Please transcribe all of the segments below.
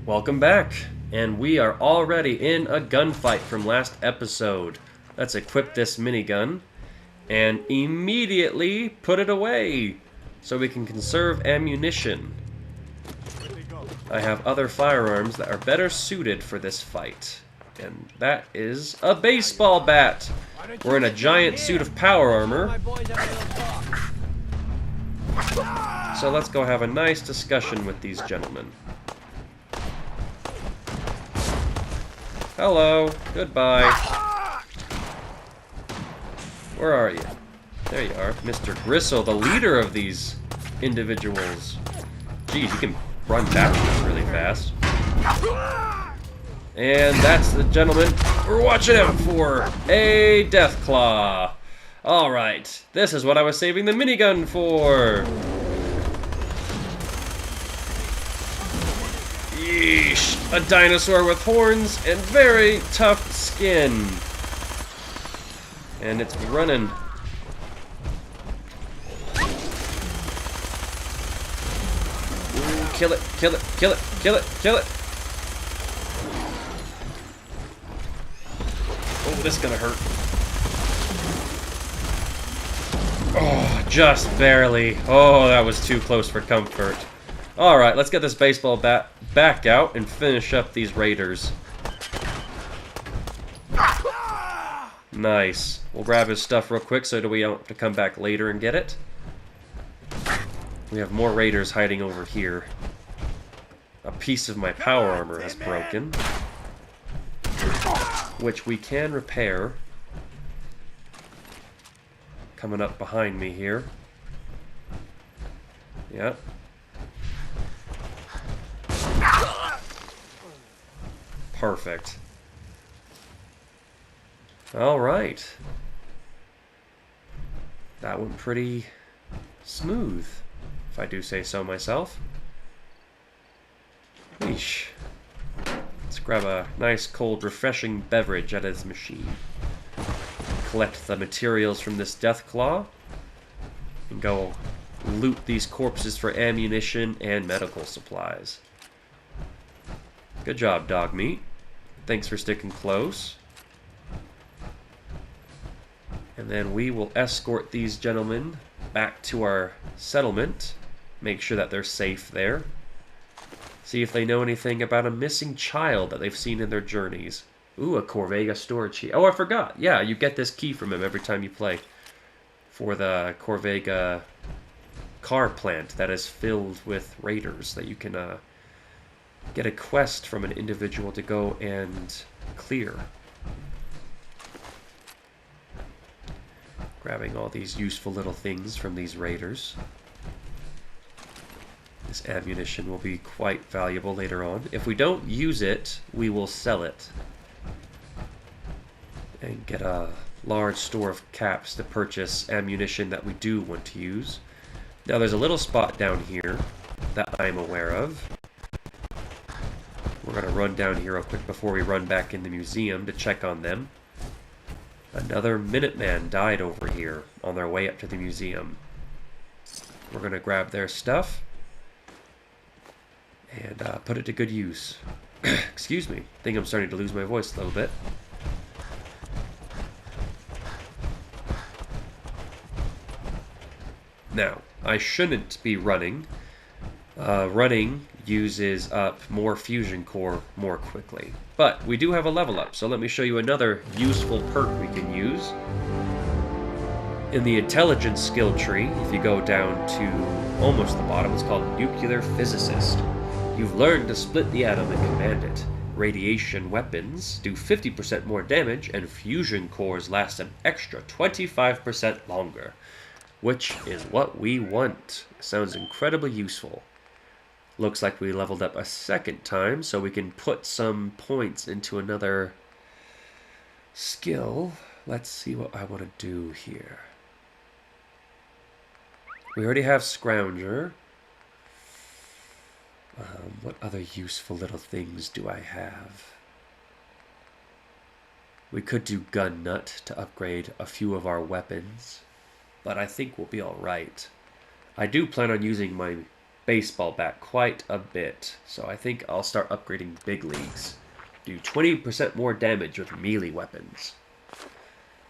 Welcome back, and we are already in a gunfight from last episode. Let's equip this minigun and immediately put it away so we can conserve ammunition. I have other firearms that are better suited for this fight, and that is a baseball bat. We're in a giant suit of power armor, so let's go have a nice discussion with these gentlemen. Hello. Goodbye. Where are you? There you are. Mr. Gristle, the leader of these individuals. Geez, you can run backwards really fast. And that's the gentleman we're watching out for. A death claw. Alright. This is what I was saving the minigun for. Yeesh. A dinosaur with horns and very tough skin. And it's running. Ooh, kill it, kill it, kill it, kill it, kill it. Oh, this is gonna hurt. Oh, just barely. Oh, that was too close for comfort. Alright, let's get this baseball bat back out and finish up these raiders. Nice. We'll grab his stuff real quick so that we don't have to come back later and get it. We have more raiders hiding over here. A piece of my power armor has broken, which we can repair. Coming up behind me here. Yep. Perfect. Alright. That went pretty smooth, if I do say so myself. Yeesh. Let's grab a nice, cold, refreshing beverage at his machine. Collect the materials from this death claw. And go loot these corpses for ammunition and medical supplies. Good job, dog meat. Thanks for sticking close. And then we will escort these gentlemen back to our settlement. Make sure that they're safe there. See if they know anything about a missing child that they've seen in their journeys. Ooh, a Corvega storage key. Oh, I forgot. Yeah, you get this key from him every time you play. For the Corvega car plant that is filled with raiders that you can get a quest from an individual to go and clear. Grabbing all these useful little things from these raiders. This ammunition will be quite valuable later on. If we don't use it, we will sell it. And get a large store of caps to purchase ammunition that we do want to use. Now there's a little spot down here that I'm aware of. We're going to run down here real quick before we run back in the museum to check on them. Another Minuteman died over here on their way up to the museum. We're going to grab their stuff and put it to good use. Excuse me. I think I'm starting to lose my voice a little bit. Now, I shouldn't be running. Running uses up more fusion core more quickly. But we do have a level up, so let me show you another useful perk we can use. In the intelligence skill tree, if you go down to almost the bottom, it's called Nuclear Physicist. You've learned to split the atom and command it. Radiation weapons do 50% more damage, and fusion cores last an extra 25% longer. Which is what we want. Sounds incredibly useful. Looks like we leveled up a second time, so we can put some points into another skill. Let's see what I want to do here. We already have Scrounger. What other useful little things do I have? We could do Gun Nut to upgrade a few of our weapons, but I think we'll be alright. I do plan on using my baseball bat quite a bit. So I think I'll start upgrading big leagues. Do 20% more damage with melee weapons.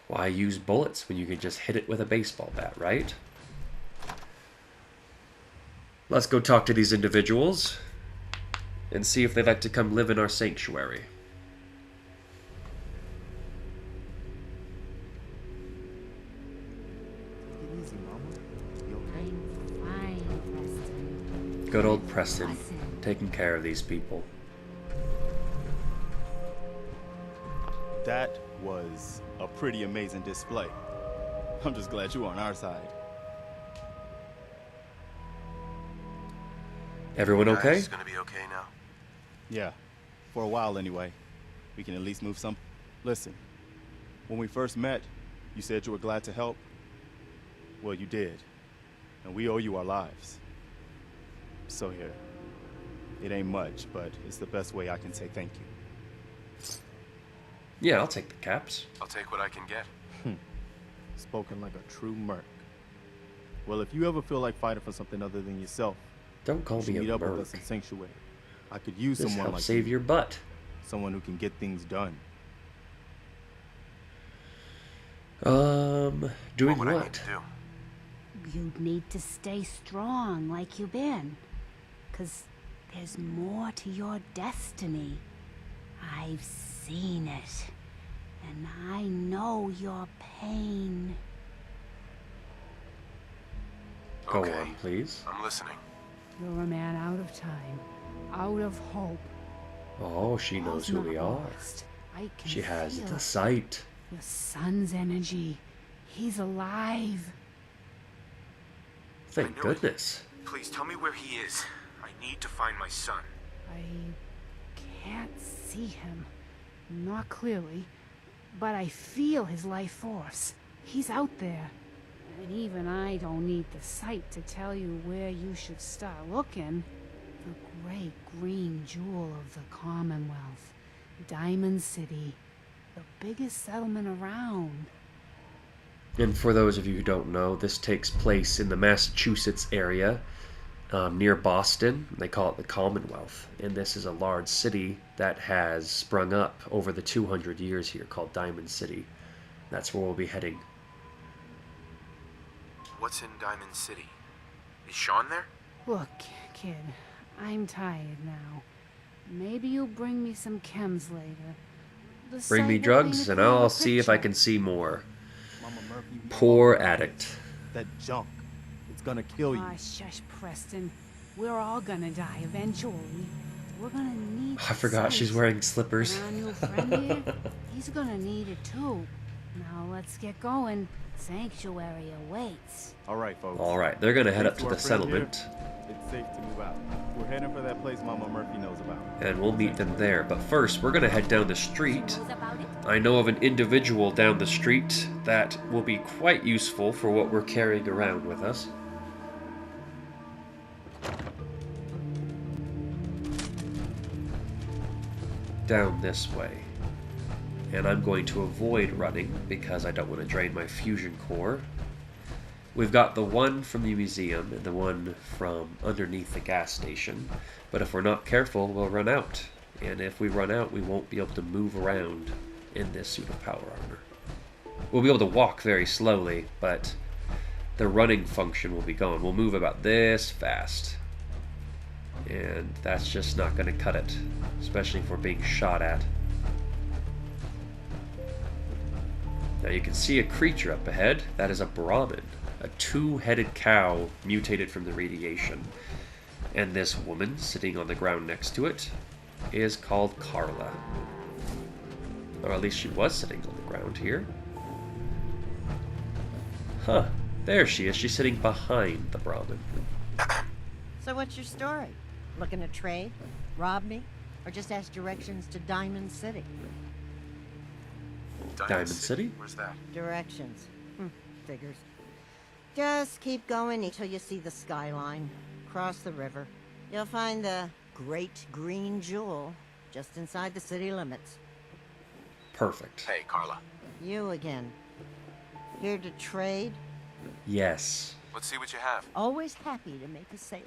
Why use bullets when you can just hit it with a baseball bat, right? Let's go talk to these individuals and see if they'd like to come live in our sanctuary. Good old Preston, taking care of these people. That was a pretty amazing display. I'm just glad you're on our side. Everyone okay? It's gonna be okay now. Yeah, for a while anyway. We can at least move some. Listen, when we first met, you said you were glad to help. Well, you did. And we owe you our lives. So here. It ain't much, but it's the best way I can say thank you. Yeah, I'll take the caps. I'll take what I can get. Spoken like a true merc. Well, if you ever feel like fighting for something other than yourself, Don't call me meet a up with us merc. in Sanctuary. I could use This someone helps like save you. your butt. Someone who can get things done. Doing What would I need what? to do? You'd need to stay strong like you've been. 'Cause there's more to your destiny. I've seen it. And I know your pain. Go Okay. on, please. I'm listening. You're a man out of time. Out of hope. Oh, she knows who we are. I can She has feel the sight. your son's energy. He's alive. Thank I knew it. goodness. Please tell me where he is. I need to find my son. I can't see him. Not clearly. But I feel his life force. He's out there. And even I don't need the sight to tell you where you should start looking. The great green jewel of the Commonwealth. Diamond City. The biggest settlement around. And for those of you who don't know, this takes place in the Massachusetts area, near Boston. They call it the Commonwealth. And this is a large city that has sprung up over the 200 years here called Diamond City. That's where we'll be heading. What's in Diamond City? Is Sean there? Look, kid, I'm tired now. Maybe you'll bring me some chems later. The Bring me sight will drugs paint a and I'll clearer see if I picture. can see more. Mama Murphy, Poor addict. that junk. It's gonna kill you. Ah, shush, Preston. We're all gonna die eventually. We're gonna need I forgot she's sight. wearing slippers. And our new friend here, he's gonna need it too. Now let's get going. Sanctuary awaits. All right, folks. Alright, they're gonna head up Thanks to our the friend here. settlement. It's safe to move out. We're heading for that place Mama Murphy knows about. And we'll meet them there. But first, we're gonna head down the street. I know of an individual down the street that will be quite useful for what we're carrying around with us. Down this way. And I'm going to avoid running because I don't want to drain my fusion core. We've got the one from the museum and the one from underneath the gas station. But if we're not careful, we'll run out. And if we run out, we won't be able to move around in this suit of power armor. We'll be able to walk very slowly, but the running function will be gone. We'll move about this fast. And that's just not going to cut it, especially if we're being shot at. Now you can see a creature up ahead. That is a Brahmin, a two-headed cow mutated from the radiation. And this woman sitting on the ground next to it is called Carla. Or at least she was sitting on the ground here. Huh, there she is. She's sitting behind the Brahmin. So what's your story? Looking to trade? Rob me? Or just ask directions to Diamond City? Diamond City? Where's that? Directions. Figures. Just keep going until you see the skyline. Cross the river. You'll find the Great Green Jewel just inside the city limits. Perfect. Hey, Carla. You again. Here to trade? Yes. Let's see what you have. Always happy to make a sale.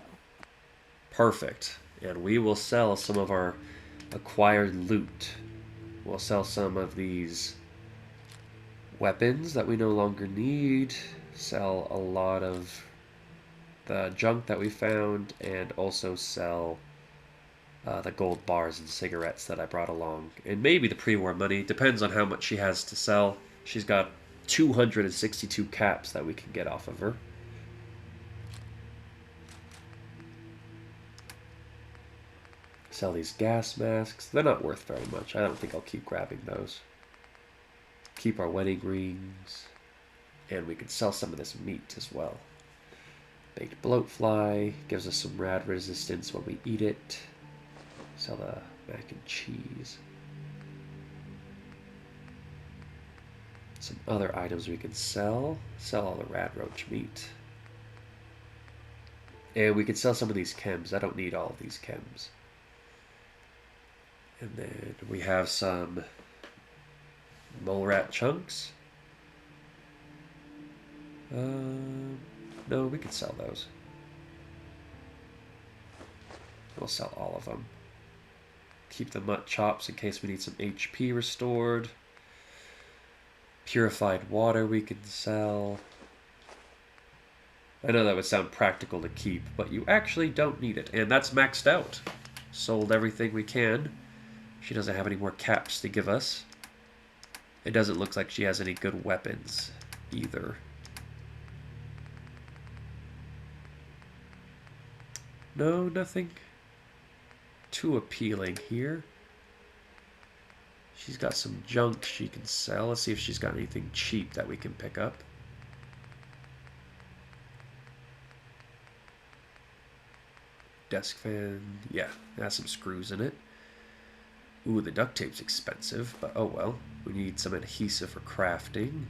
Perfect. And we will sell some of our acquired loot. We'll sell some of these weapons that we no longer need. Sell a lot of the junk that we found, and also sell the gold bars and cigarettes that I brought along. And maybe the pre-war money. Depends on how much she has to sell. She's got 262 caps that we can get off of her. Sell these gas masks. They're not worth very much. I don't think I'll keep grabbing those. Keep our wedding rings. And we can sell some of this meat as well. Baked bloatfly. Gives us some rad resistance when we eat it. Sell the mac and cheese. Some other items we can sell. Sell all the rad roach meat. And we can sell some of these chems. I don't need all of these chems. And then we have some mole rat chunks. No, we can sell those. We'll sell all of them. Keep the mutt chops in case we need some HP restored. Purified water we can sell. I know that would sound practical to keep, but you actually don't need it. And that's maxed out. Sold everything we can. She doesn't have any more caps to give us. It doesn't look like she has any good weapons either. No, nothing too appealing here. She's got some junk she can sell. Let's see if she's got anything cheap that we can pick up. Desk fan. Yeah, it has some screws in it. Ooh, the duct tape's expensive, but oh well. We need some adhesive for crafting.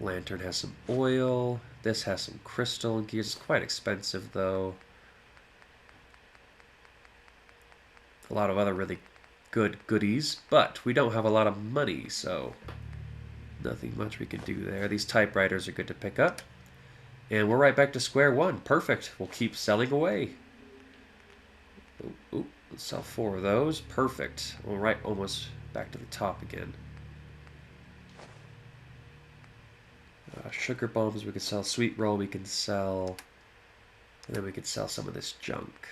Lantern has some oil. This has some crystal and gears. It's quite expensive, though. A lot of other really good goodies, but we don't have a lot of money, so nothing much we can do there. These typewriters are good to pick up. And we're right back to square one. Perfect. We'll keep selling away. Ooh, let's sell 4 of those. Perfect. All right, almost back to the top again. Sugar bombs we can sell. Sweet roll we can sell. And then we can sell some of this junk.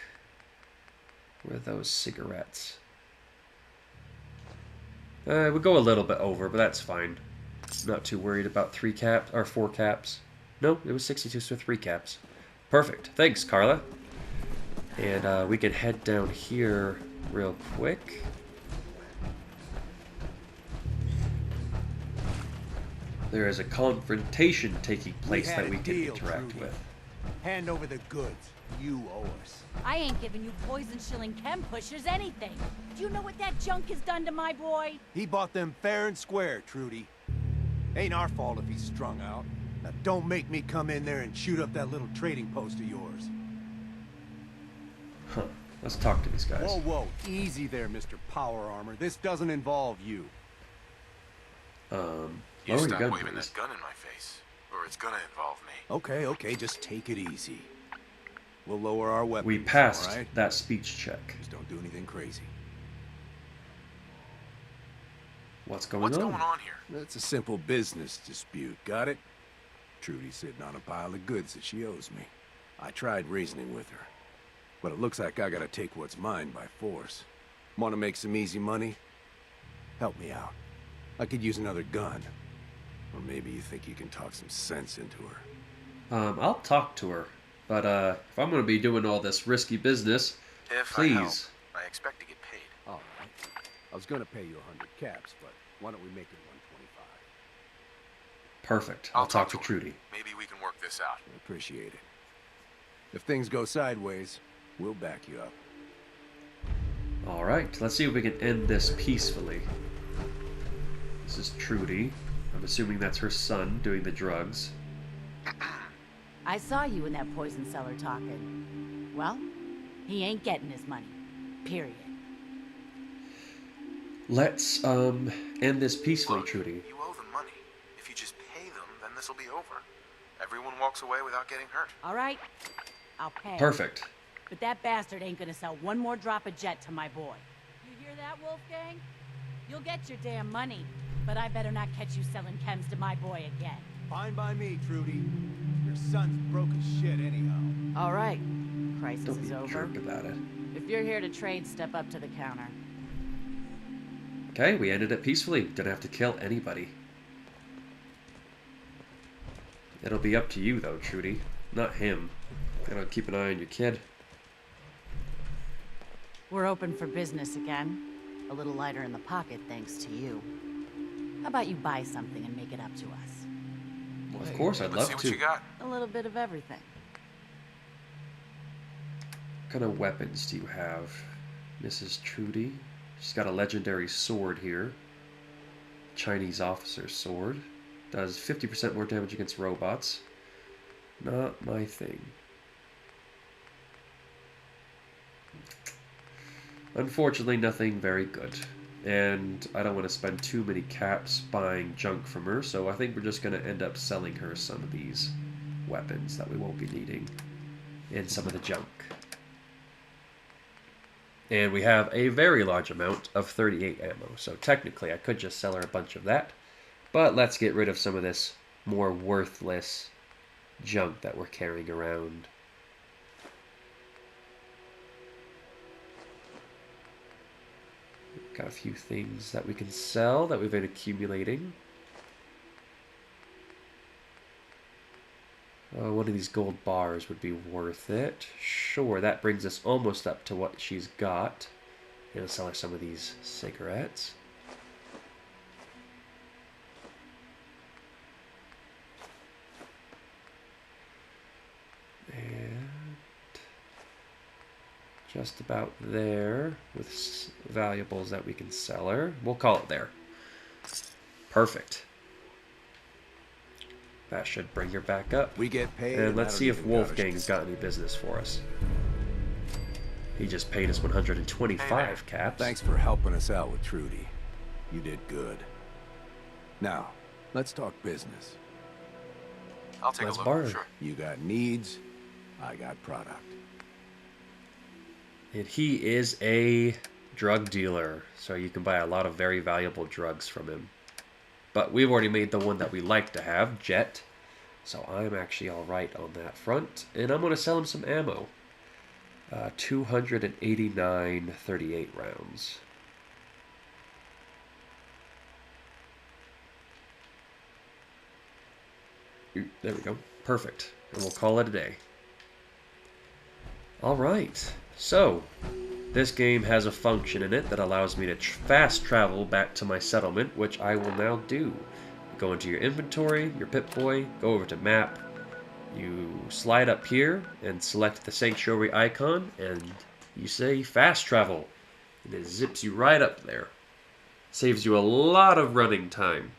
Where are those cigarettes? We go a little bit over, but that's fine. Not too worried about 3 caps or 4 caps. No, it was 62, so 3 caps. Perfect. Thanks, Carla. And we can head down here real quick. There is a confrontation taking place that we can interact with. Hand over the goods. You owe us. I ain't giving you poison-shilling chem pushers anything. Do you know what that junk has done to my boy? He bought them fair and square, Trudy. Ain't our fault if he's strung out. Now don't make me come in there and shoot up that little trading post of yours. Huh. Let's talk to these guys. Whoa, whoa. Easy there, Mr. Power Armor. This doesn't involve you. You lower your stop gun, waving please. that gun in my face, or it's gonna involve me. Okay, okay, just take it easy. We'll lower our weapons, We passed all right? that speech check. Just don't do anything crazy. What's going What's on? going on here? It's a simple business dispute, got it? Trudy's sitting on a pile of goods that she owes me. I tried reasoning with her, but it looks like I gotta take what's mine by force. Want to make some easy money? Help me out. I could use another gun. Or maybe you think you can talk some sense into her. I'll talk to her. But if I'm going to be doing all this risky business, If please. I help, I expect to get paid. All right. I was gonna pay you 100 caps, but why don't we make it 125? Perfect. I'll talk to Trudy. Maybe we can work this out. I appreciate it. If things go sideways, we'll back you up. All right. Let's see if we can end this peacefully. This is Trudy. I'm assuming that's her son doing the drugs. I saw you in that poison cellar talking. Well, he ain't getting his money. Period. Let's end this peacefully, Look, Trudy. you owe them money. If you just pay them, then this'll be over. Everyone walks away without getting hurt. All right, I'll pay. Perfect. But that bastard ain't gonna sell one more drop of jet to my boy. You hear that, Wolfgang? You'll get your damn money, but I better not catch you selling chems to my boy again. Fine by me, Trudy. Your son's broke as shit anyhow. All right. Crisis Don't is be a over. jerk about it. If you're here to trade, step up to the counter. Okay, we ended it peacefully. Didn't have to kill anybody. It'll be up to you, though, Trudy. Not him. Gotta keep an eye on your kid. We're open for business again. A little lighter in the pocket, thanks to you. How about you buy something and make it up to us? Well, of course, I'd Let's see love what to. you got. A little bit of everything. What kind of weapons do you have, Mrs. Trudy? She's got a legendary sword here. Chinese officer's sword. Does 50% more damage against robots. Not my thing. Unfortunately, nothing very good. And I don't want to spend too many caps buying junk from her, so I think we're just going to end up selling her some of these weapons that we won't be needing. And some of the junk. And we have a very large amount of 38 ammo, so technically I could just sell her a bunch of that. But let's get rid of some of this more worthless junk that we're carrying around. Got a few things that we can sell that we've been accumulating. One of these gold bars would be worth it. Sure, that brings us almost up to what she's got. And I'll sell her some of these cigarettes. And just about there with valuables that we can sell her. We'll call it there. Perfect. That should bring her back up. We get paid. And let's I see don't if even gotta Wolfgang's got any business for us. He just paid us 125 caps. Thanks for helping us out with Trudy. You did good. Now, let's talk business. I'll take Let's a look. borrow. Sure. You got needs, I got product. And he is a drug dealer, so you can buy a lot of very valuable drugs from him. But we've already made the one that we like to have, Jet. So I'm actually alright on that front. And I'm going to sell him some ammo. 289 38 rounds. Ooh, there we go. Perfect. And we'll call it a day. Alright. So, this game has a function in it that allows me to fast travel back to my settlement, which I will now do. Go into your inventory, your Pip-Boy, go over to map, you slide up here and select the sanctuary icon, and you say fast travel. And it zips you right up there. Saves you a lot of running time.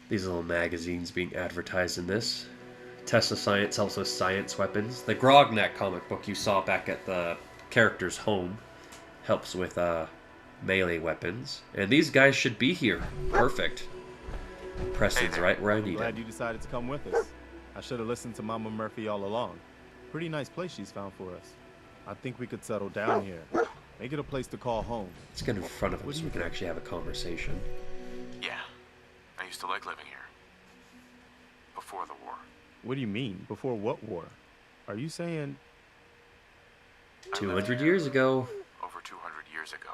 These little magazines being advertised in this. Tesla Science helps with science weapons. The Grognak comic book you saw back at the character's home helps with melee weapons. And these guys should be here. Perfect. Preston's right where I I'm need glad him. you decided to come with us. I should have listened to Mama Murphy all along. Pretty nice place she's found for us. I think we could settle down here. Make it a place to call home. Let's get in front of him so we can actually have a conversation. Yeah. I used to like living here. Before the war. What do you mean? Before what war? Are you saying... I 200 lived years ago. Over 200 years ago.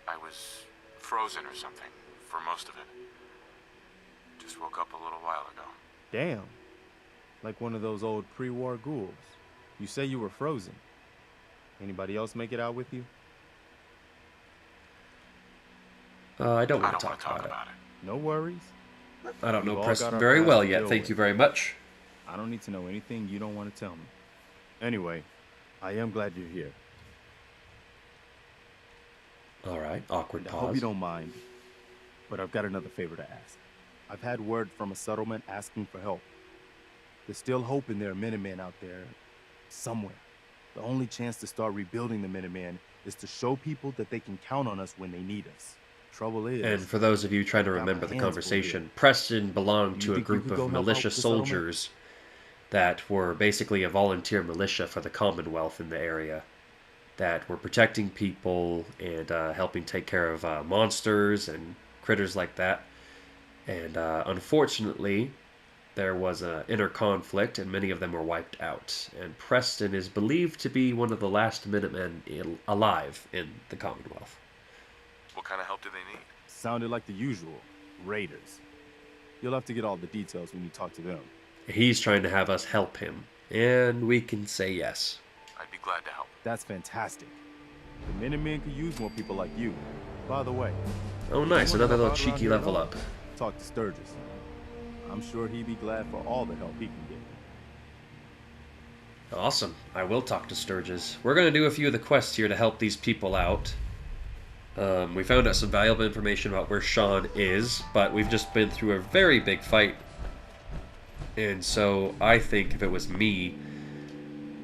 I was frozen or something for most of it. Just woke up a little while ago. Damn. Like one of those old pre-war ghouls. You say you were frozen. Anybody else make it out with you? I don't I want don't to want talk to talk about it. about it. No worries. I don't know We've all Preston got our very past well to yet. deal Thank with. you very much. I don't need to know anything you don't want to tell me. Anyway, I am glad you're here. All right, awkward And I pause. hope you don't mind, but I've got another favor to ask. I've had word from a settlement asking for help. There's still hope in there are Minutemen out there somewhere. The only chance to start rebuilding the Minutemen is to show people that they can count on us when they need us. Trouble is... And for those of you trying to got my remember the hands full conversation, here. Preston belonged You to a think you group could of go help out militia with the settlement? soldiers that were basically a volunteer militia for the Commonwealth in the area that were protecting people and helping take care of monsters and critters like that. And unfortunately, there was an inner conflict, and many of them were wiped out. And Preston is believed to be one of the last Minutemen alive in the Commonwealth. What kind of help do they need? Sounded like the usual. Raiders. You'll have to get all the details when you talk to them. He's trying to have us help him, and we can say yes. I'd be glad to help. That's fantastic. The Minutemen could use more people like you. By the way... Oh nice, you wanna another help little out around cheeky here at level all? up. Talk to Sturgis. I'm sure he'd be glad for all the help he can get. Awesome. I will talk to Sturgis. We're going to do a few of the quests here to help these people out. We found out some valuable information about where Sean is, but we've just been through a very big fight. And so I think if it was me,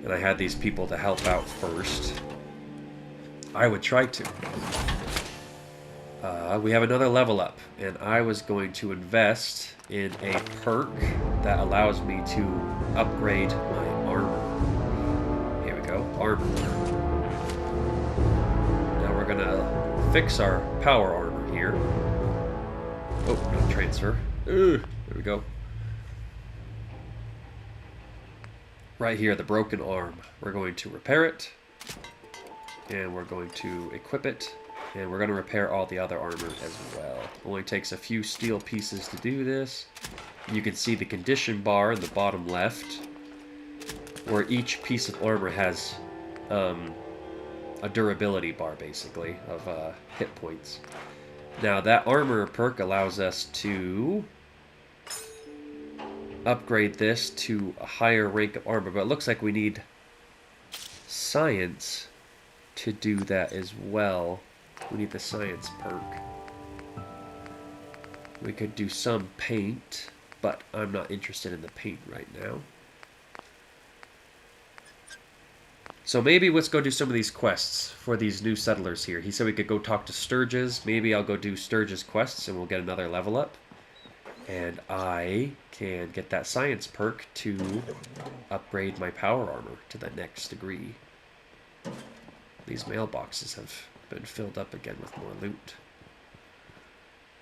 and I had these people to help out first, I would try to. We have another level up, and I was going to invest in a perk that allows me to upgrade my armor. Here we go, armor. Now we're gonna fix our power armor here. Oh, no transfer. There we go. Right here, the broken arm. We're going to repair it, and we're going to equip it, and we're going to repair all the other armor as well. Only takes a few steel pieces to do this. You can see the condition bar in the bottom left, where each piece of armor has a durability bar, basically, of hit points. Now, that armor perk allows us to upgrade this to a higher rank of armor, but it looks like we need science to do that as well. We need the science perk. We could do some paint, but I'm not interested in the paint right now. So maybe let's go do some of these quests for these new settlers here. He said we could go talk to Sturgis. Maybe I'll go do Sturgis quests and we'll get another level up. And I can get that science perk to upgrade my power armor to the next degree. These mailboxes have been filled up again with more loot.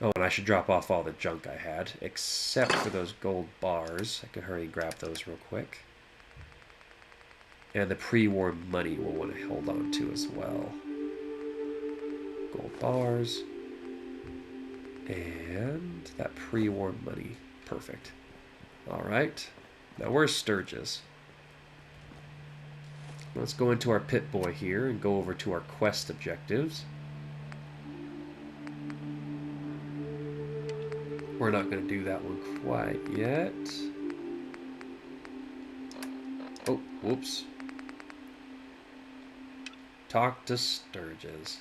Oh, and I should drop off all the junk I had, except for those gold bars. I could hurry and grab those real quick. And the pre-war money we'll want to hold on to as well. Gold bars. And that pre-war money. Perfect. Alright. Now where's Sturgis? Let's go into our pit boy here and go over to our quest objectives. We're not going to do that one quite yet. Oh, whoops. Talk to Sturgis.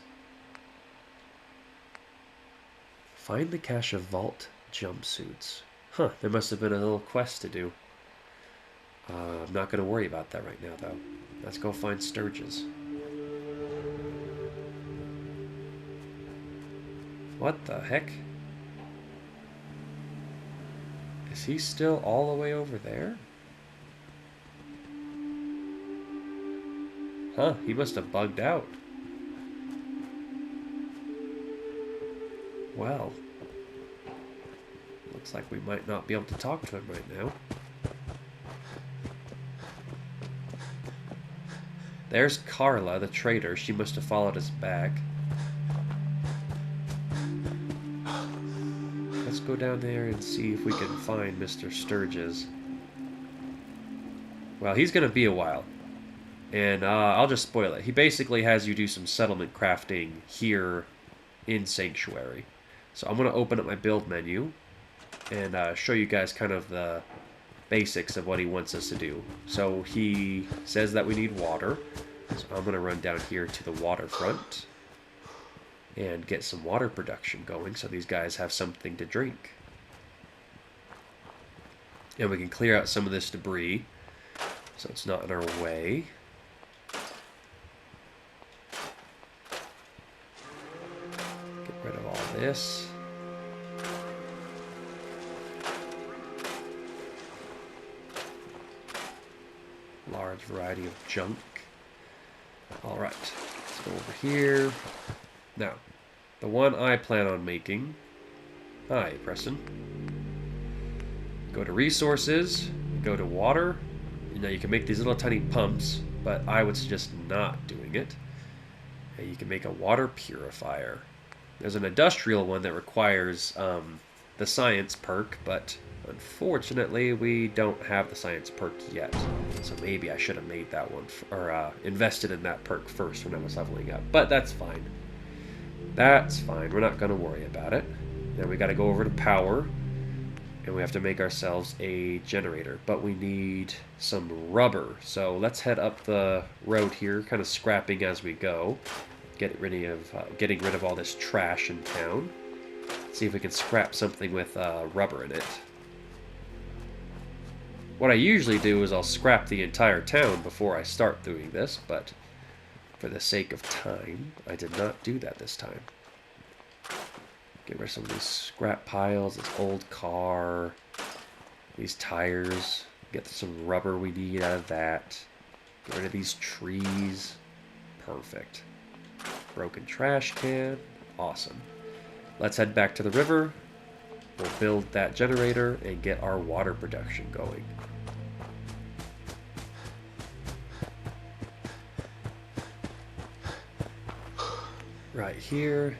Find the cache of vault jumpsuits. Huh, there must have been a little quest to do. I'm not going to worry about that right now, though. Let's go find Sturgis. What the heck? Is he still all the way over there? Huh, he must have bugged out. Well, looks like we might not be able to talk to him right now. There's Carla, the traitor. She must have followed us back. Let's go down there and see if we can find Mr. Sturgis. Well, he's going to be a while. And I'll just spoil it. He basically has you do some settlement crafting here in Sanctuary. So I'm going to open up my build menu and show you guys kind of the basics of what he wants us to do. So he says that we need water. So I'm going to run down here to the waterfront and get some water production going so these guys have something to drink. And we can clear out some of this debris so it's not in our way. Get rid of all this. Large variety of junk. All right, let's go over here. Now, the one I plan on making. Hi, Preston. Go to resources, go to water. You know, you can make these little tiny pumps, but I would suggest not doing it. And you can make a water purifier. There's an industrial one that requires the science perk, but unfortunately we don't have the science perk yet. So maybe I should have made that one, or invested in that perk first when I was leveling up. But that's fine. That's fine. We're not going to worry about it. Then we got to go over to power, and we have to make ourselves a generator. But we need some rubber. So let's head up the road here, kind of scrapping as we go. Getting rid of all this trash in town. See if we can scrap something with rubber in it. What I usually do is I'll scrap the entire town before I start doing this, but for the sake of time, I did not do that this time. Get rid of some of these scrap piles, this old car, these tires, get some rubber we need out of that. Get rid of these trees. Perfect. Broken trash can. Awesome. Let's head back to the river. We'll build that generator and get our water production going. Right here.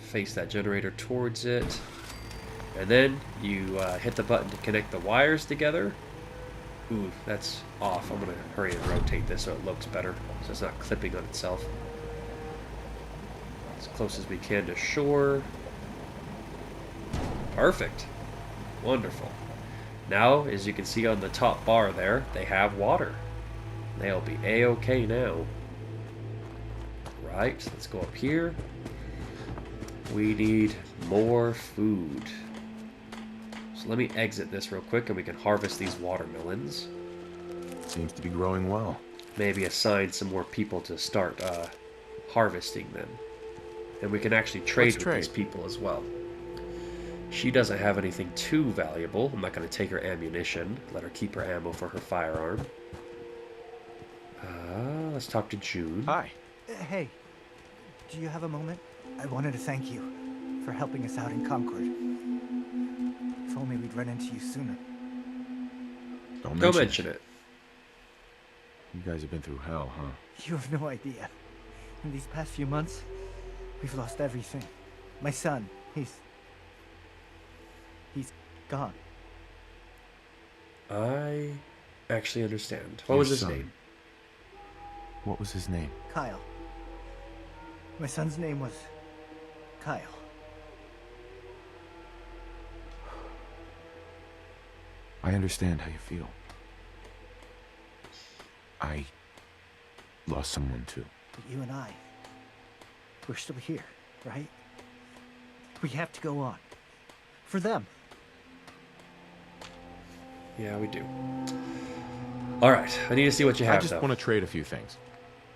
Face that generator towards it. And then you hit the button to connect the wires together. Ooh, that's off. I'm going to hurry and rotate this so it looks better, so it's not clipping on itself. As close as we can to shore. Perfect. Wonderful. Now, as you can see on the top bar there, they have water. They'll be a-okay now. Right, let's go up here. We need more food. So let me exit this real quick and we can harvest these watermelons. Seems to be growing well. Maybe assign some more people to start harvesting them. And we can actually trade with these people as well. She doesn't have anything too valuable. I'm not going to take her ammunition. Let her keep her ammo for her firearm. Let's talk to June. Hi. Hey, do you have a moment? I wanted to thank you for helping us out in Concord. If only we'd run into you sooner. Don't mention it. You guys have been through hell, huh? You have no idea. In these past few months, we've lost everything. My son, he's gone. I actually understand. What was his name? What was his name? Kyle. My son's name was Kyle. I understand how you feel. I lost someone too. But you and I, we're still here, right? We have to go on. For them. Yeah, we do. Alright, I need to see what you have, I just want to trade a few things.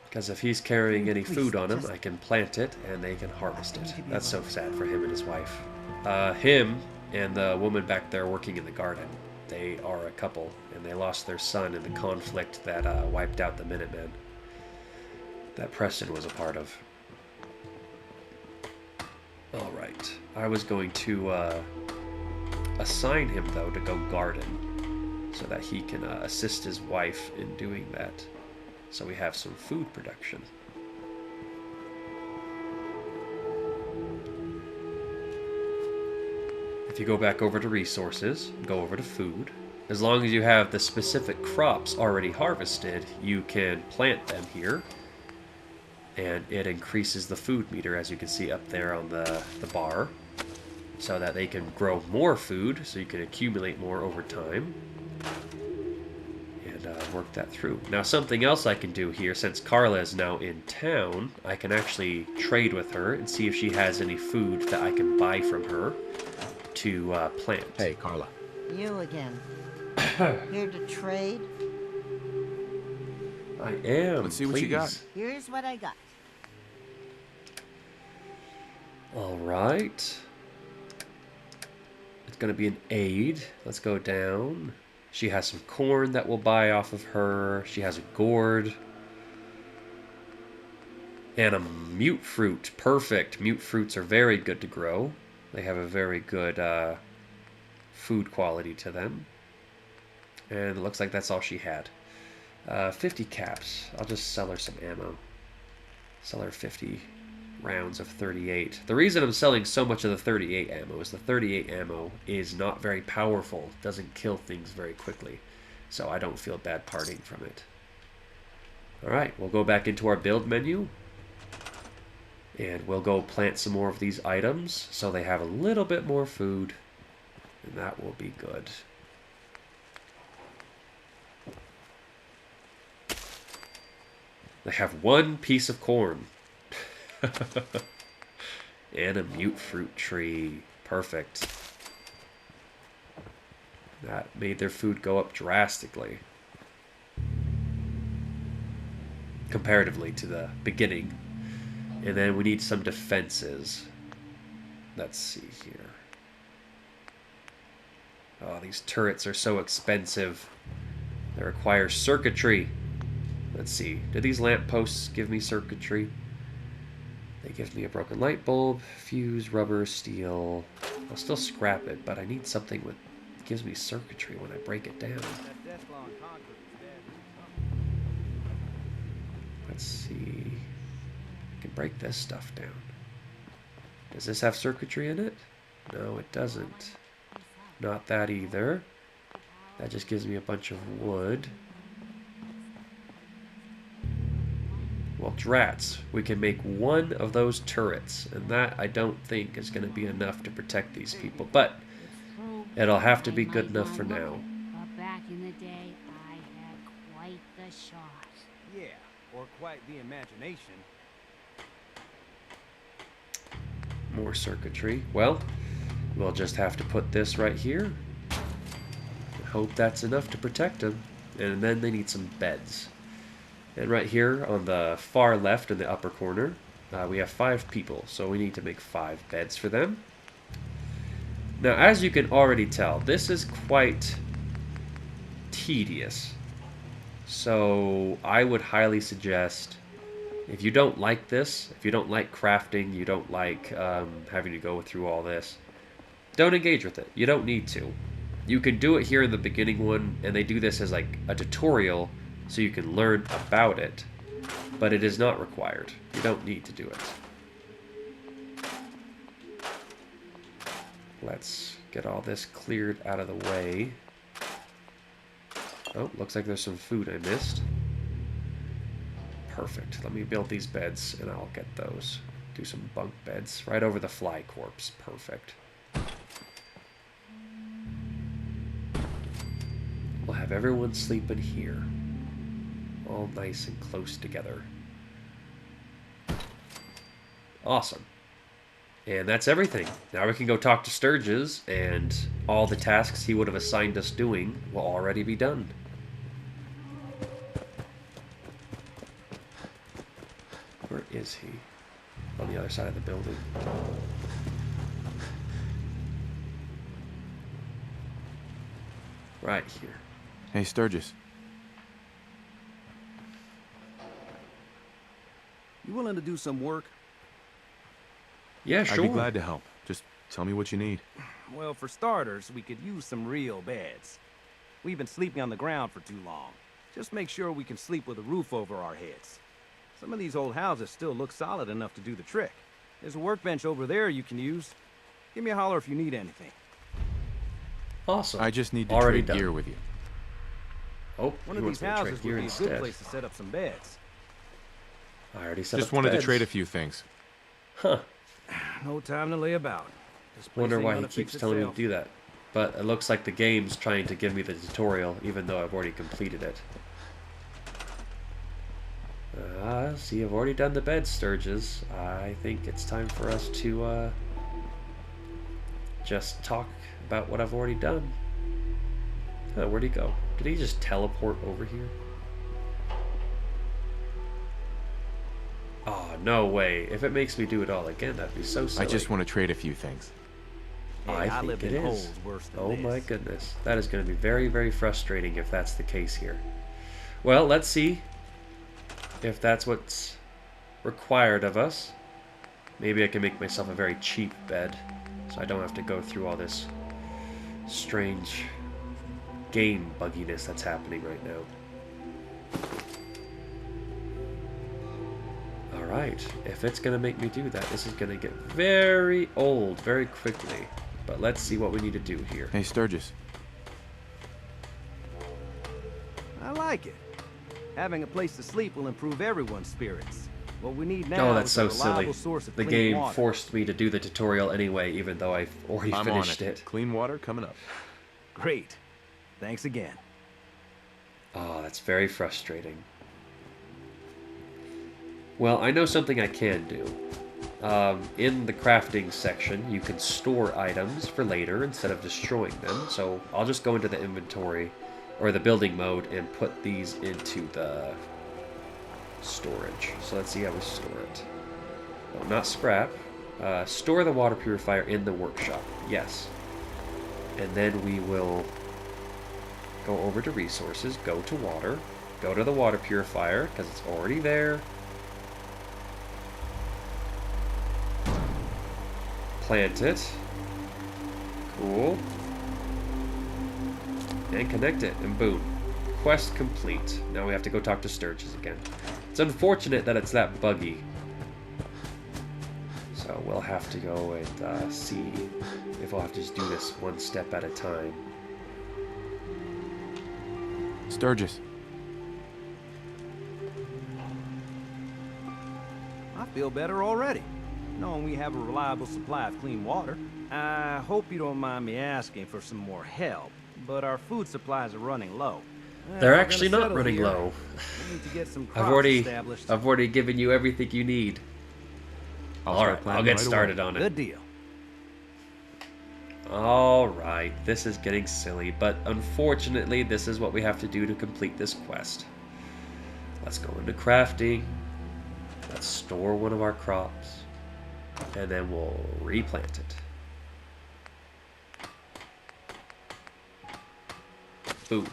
Because if he's carrying any food on him, I can plant it and they can harvest it. That's so sad for him and his wife. Him and the woman back there working in the garden. They are a couple, and they lost their son in the conflict that wiped out the Minutemen. That Preston was a part of. Alright. I was going to assign him, though, to go garden, so that he can assist his wife in doing that. So we have some food production. If you go back over to resources, go over to food. As long as you have the specific crops already harvested, you can plant them here. And it increases the food meter, as you can see up there on the bar. So that they can grow more food, so you can accumulate more over time. And work that through. Now something else I can do here, since Carla is now in town, I can actually trade with her and see if she has any food that I can buy from her to plant. Hey, Carla. You again. Here to trade? I am. Let's see what you got. Here's what I got. Alright. It's going to be an aid. Let's go down. She has some corn that we'll buy off of her. She has a gourd. And a mute fruit. Perfect. Mute fruits are very good to grow. They have a very good food quality to them. And it looks like that's all she had. 50 caps. I'll just sell her some ammo. Sell her 50 rounds of 38. The reason I'm selling so much of the 38 ammo is the 38 ammo is not very powerful. It doesn't kill things very quickly. So I don't feel bad parting from it. Alright, we'll go back into our build menu. And we'll go plant some more of these items so they have a little bit more food. And that will be good. They have one piece of corn. And a mute fruit tree. Perfect. That made their food go up drastically. Comparatively to the beginning. And then we need some defenses. Let's see here. Oh, these turrets are so expensive. They require circuitry. Let's see. Do these lampposts give me circuitry? They give me a broken light bulb, fuse, rubber, steel. I'll still scrap it, but I need something that gives me circuitry when I break it down. Let's see. I can break this stuff down. Does this have circuitry in it? No, it doesn't. Not that either. That just gives me a bunch of wood. Well, drats. We can make one of those turrets, and that I don't think is going to be enough to protect these people, but it'll have to be good enough for now. But back in the day, I had quite the shot. Yeah, or quite the imagination. More circuitry. Well, we'll just have to put this right here. I hope that's enough to protect them. And then they need some beds. And right here on the far left in the upper corner, we have 5 people. So we need to make 5 beds for them. Now, as you can already tell, this is quite tedious. So I would highly suggest, if you don't like this, if you don't like crafting, you don't like having to go through all this, don't engage with it. You don't need to. You can do it here in the beginning one, and they do this as like a tutorial so you can learn about it, but it is not required. You don't need to do it. Let's get all this cleared out of the way. Oh, looks like there's some food I missed. Perfect. Let me build these beds, and I'll get those. Do some bunk beds right over the fly corpse. Perfect. We'll have everyone sleep in here. All nice and close together. Awesome. And that's everything. Now we can go talk to Sturgis, and all the tasks he would have assigned us doing will already be done. Where is he? On the other side of the building. Right here. Hey, Sturgis. You willing to do some work? Yeah, sure. I'd be glad to help. Just tell me what you need. Well, for starters, we could use some real beds. We've been sleeping on the ground for too long. Just make sure we can sleep with a roof over our heads. Some of these old houses still look solid enough to do the trick. There's a workbench over there you can use. Give me a holler if you need anything. Awesome. I just need to Already trade done. gear with you. Oh, One he of wants these me to trade houses gear would be a instead. good place to set up some beds. I already set Just up the wanted to beds. trade a few things. Huh. No time to lay about. This place Wonder ain't why he gonna keeps fix telling me itself. to do that. But it looks like the game's trying to give me the tutorial, even though I've already completed it. See, I've already done the bed, Sturgis. I think it's time for us to, just talk about what I've already done. Huh, where'd he go? Did he just teleport over here? Oh, no way. If it makes me do it all again, that'd be so silly. I just want to trade a few things. Hey, I think lived it in is. holes worse than Oh this. my goodness. That is going to be very, very frustrating if that's the case here. Well, let's see if that's what's required of us. Maybe I can make myself a very cheap bed so I don't have to go through all this strange game bugginess that's happening right now. Alright, if it's going to make me do that, this is going to get very old very quickly. But let's see what we need to do here. Hey, Sturgis. I like it. Having a place to sleep will improve everyone's spirits. What we need now Oh, that's is so a reliable silly. source of The clean game water. forced me to do the tutorial anyway, even though I've already I'm finished on it. Clean water coming up. Great. Thanks again. Oh, that's very frustrating. Well, I know something I can do. In the crafting section, you can store items for later instead of destroying them. So I'll just go into the inventory, or the building mode, and put these into the storage. So let's see how we store it. Oh, not scrap. Store the water purifier in the workshop. Yes. And then we will go over to resources, go to water, go to the water purifier, because it's already there. Plant it. Cool. And connect it, and boom. Quest complete. Now we have to go talk to Sturgis again. It's unfortunate that it's that buggy. So we'll have to go and see if we'll have to just do this one step at a time. Sturgis. I feel better already, knowing we have a reliable supply of clean water. I hope you don't mind me asking for some more help, but our food supplies are running low. They're We're actually gonna not settle running here. low. We need to get some I've crops established. already given you everything you need. Alright, I'll get started on it. Good deal. Alright, this is getting silly, but unfortunately this is what we have to do to complete this quest. Let's go into crafting. Let's store one of our crops. And then we'll replant it. Boom.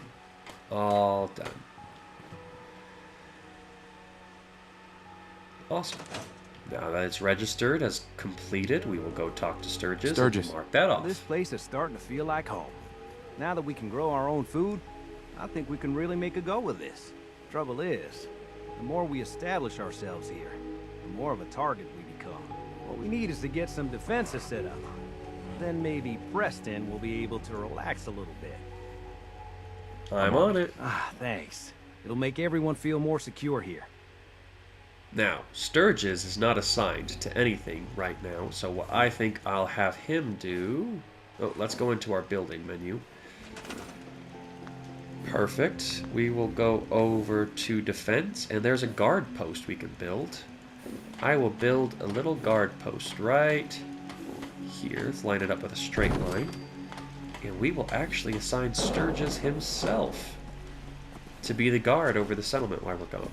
All done. Awesome. Now that it's registered as completed, we will go talk to Sturgis. Sturgis. And mark that off. This place is starting to feel like home. Now that we can grow our own food, I think we can really make a go with this. Trouble is, the more we establish ourselves here, the more of a target we become. What we need is to get some defenses set up. Then maybe Preston will be able to relax a little bit. I'm on it. Ah, thanks. It'll make everyone feel more secure here. Now, Sturgis is not assigned to anything right now, so what I think I'll have him do... Oh, let's go into our building menu. Perfect. We will go over to defense, and there's a guard post we can build. I will build a little guard post right here. Let's line it up with a straight line. And we will actually assign Sturgis himself to be the guard over the settlement while we're gone.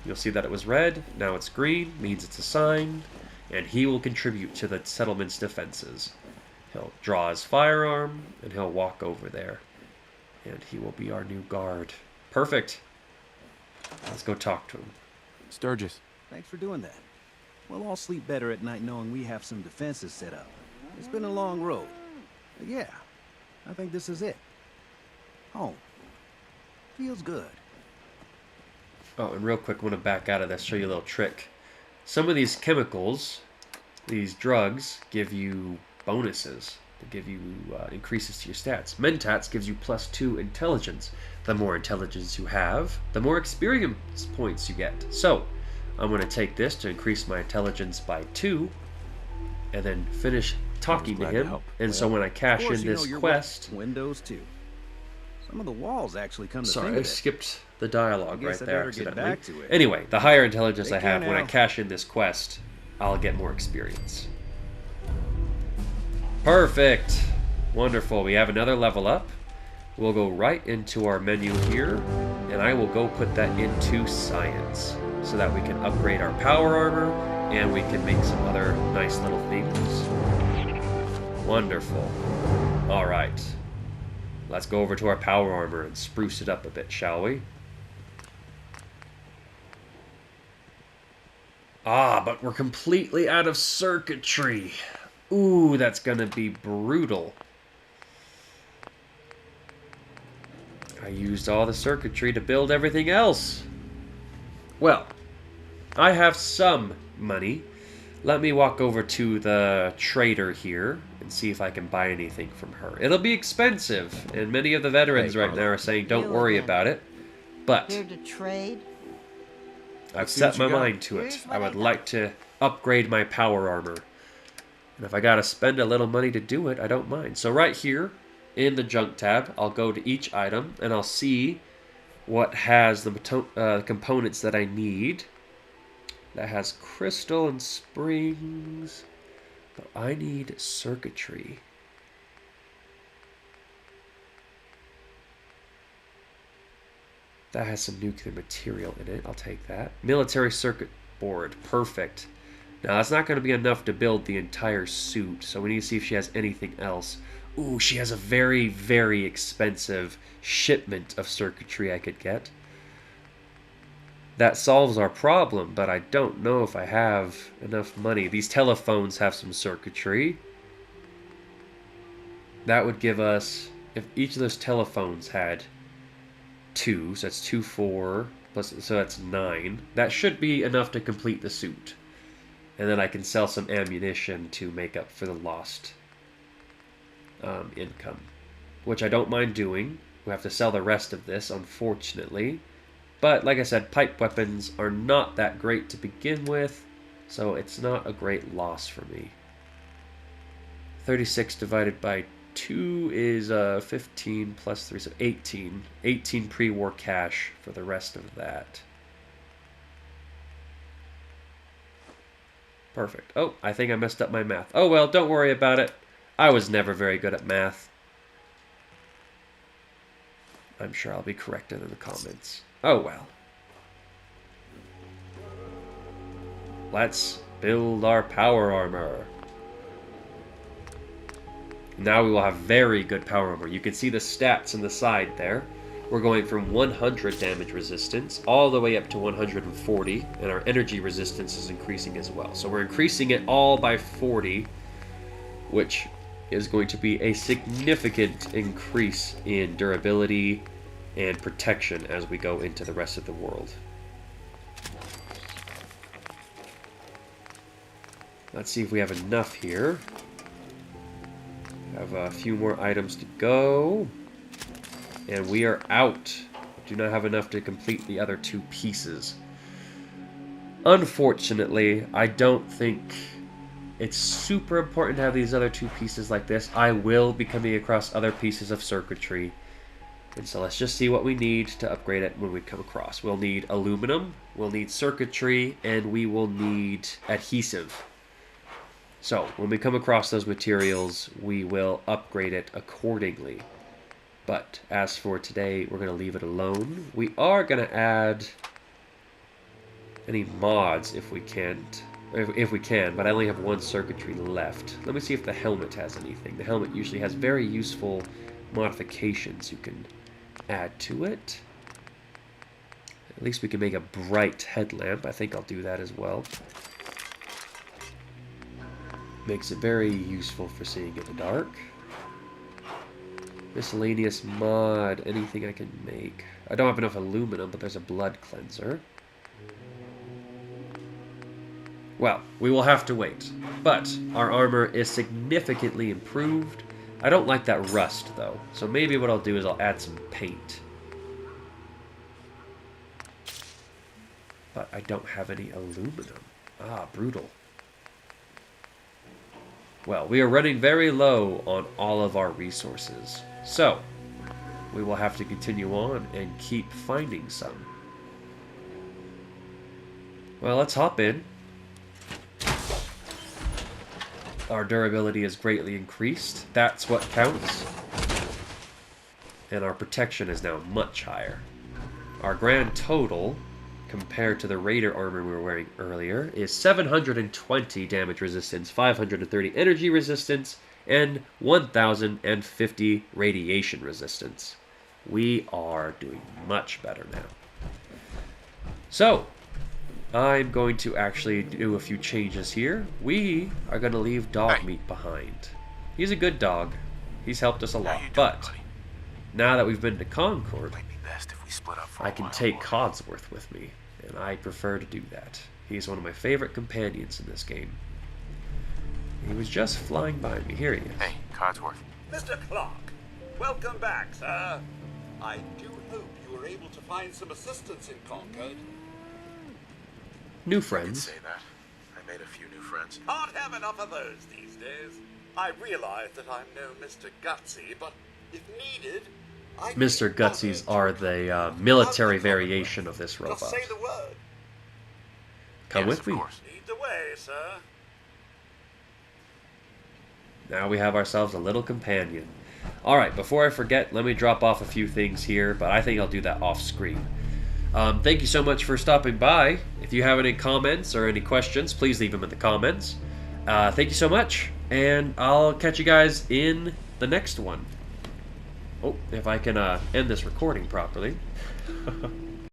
You'll see that it was red, now it's green, means it's assigned, and he will contribute to the settlement's defenses. He'll draw his firearm, and he'll walk over there. And he will be our new guard. Perfect. Let's go talk to him. Sturgis. Thanks for doing that. We'll all sleep better at night knowing we have some defenses set up. It's been a long road. But yeah, I think this is it. Home. Feels good. Oh, and real quick, I want to back out of this, show you a little trick. Some of these chemicals, these drugs, give you bonuses. They give you increases to your stats. Mentats gives you +2 intelligence. The more intelligence you have, the more experience points you get. So, I'm going to take this to increase my intelligence by 2, and then finish talking to glad to him. help. And so when I cash in this quest... Windows too. Some of the walls actually come to Sorry, think I of it. skipped the dialogue I right guess I there better get accidentally. back to it. Anyway, the higher intelligence I Take care have, when I now. cash in this quest, I'll get more experience. Perfect! Wonderful, we have another level up. We'll go right into our menu here, and I will go put that into science. so that we can upgrade our power armor and we can make some other nice little things. Wonderful. Alright. Let's go over to our power armor and spruce it up a bit, shall we? Ah, but we're completely out of circuitry. Ooh, that's gonna be brutal. I used all the circuitry to build everything else. Well, I have some money. Let me walk over to the trader here and see if I can buy anything from her. It'll be expensive, and many of the veterans right now are saying don't worry about it. But Here to trade? I've set my mind to it. I would like to upgrade my power armor. And if I gotta spend a little money to do it, I don't mind. So right here, in the junk tab, I'll go to each item, and I'll see what has the components that I need. That has crystal and springs, but I need circuitry. That has some nuclear material in it. I'll take that. Military circuit board. Perfect. Now, that's not going to be enough to build the entire suit, so we need to see if she has anything else. Ooh, she has a very, very expensive shipment of circuitry I could get. That solves our problem, but I don't know if I have enough money. These telephones have some circuitry. That would give us, if each of those telephones had 2, so that's 2, 4, plus, so that's 9. That should be enough to complete the suit. And then I can sell some ammunition to make up for the lost income, which I don't mind doing. We have to sell the rest of this, unfortunately. But, like I said, pipe weapons are not that great to begin with, so it's not a great loss for me. 36 divided by 2 is 15 plus 3, so 18. 18 pre-war cash for the rest of that. Perfect. Oh, I think I messed up my math. Oh well, don't worry about it. I was never very good at math. I'm sure I'll be corrected in the comments. Oh well. Let's build our power armor. Now we will have very good power armor. You can see the stats on the side there. We're going from 100 damage resistance all the way up to 140, and our energy resistance is increasing as well. So we're increasing it all by 40, which is going to be a significant increase in durability and protection as we go into the rest of the world. Let's see if we have enough here. Have a few more items to go. And we are out. Do not have enough to complete the other 2 pieces. Unfortunately, I don't think it's super important to have these other 2 pieces like this. I will be coming across other pieces of circuitry. And so let's just see what we need to upgrade it when we come across. We'll need aluminum, we'll need circuitry, and we will need adhesive. So, when we come across those materials, we will upgrade it accordingly. But, as for today, we're going to leave it alone. We are going to add any mods if we can't. If we can, but I only have 1 circuitry left. Let me see if the helmet has anything. The helmet usually has very useful modifications you can add to it. At least we can make a bright headlamp. I think I'll do that as well. Makes it very useful for seeing in the dark. Miscellaneous mod, anything I can make. I don't have enough aluminum, but there's a blood cleanser. Well, we will have to wait. But our armor is significantly improved. I don't like that rust, though. So maybe what I'll do is I'll add some paint. But I don't have any aluminum. Ah, brutal. Well, we are running very low on all of our resources. So, we will have to continue on and keep finding some. Well, let's hop in. Our durability is greatly increased. That's what counts. And our protection is now much higher. Our grand total compared to the Raider armor we were wearing earlier, is 720 damage resistance, 530 energy resistance, and 1050 radiation resistance. We are doing much better now. So, I'm going to actually do a few changes here. We are going to leave dog meat behind. He's a good dog. He's helped us a lot, but now that we've been to Concord, I can take Codsworth with me, and I prefer to do that. He's one of my favorite companions in this game. He was just flying by me. Here he is. Hey, Codsworth. Mr. Clark, welcome back, sir. I do hope you were able to find some assistance in Concord. New I can friends. say that. I made a few new friends. Can't have enough of those these days. I realize that I'm no Mr. Gutsy, but if needed, Mr. Gutsies are the military variation of this robot. Just say the word. Come with me. Lead the way, sir. Now we have ourselves a little companion. Alright, before I forget, let me drop off a few things here, but I think I'll do that off screen. Thank you so much for stopping by. If you have any comments or any questions, please leave them in the comments. Thank you so much, and I'll catch you guys in the next one. Oh, if I can end this recording properly.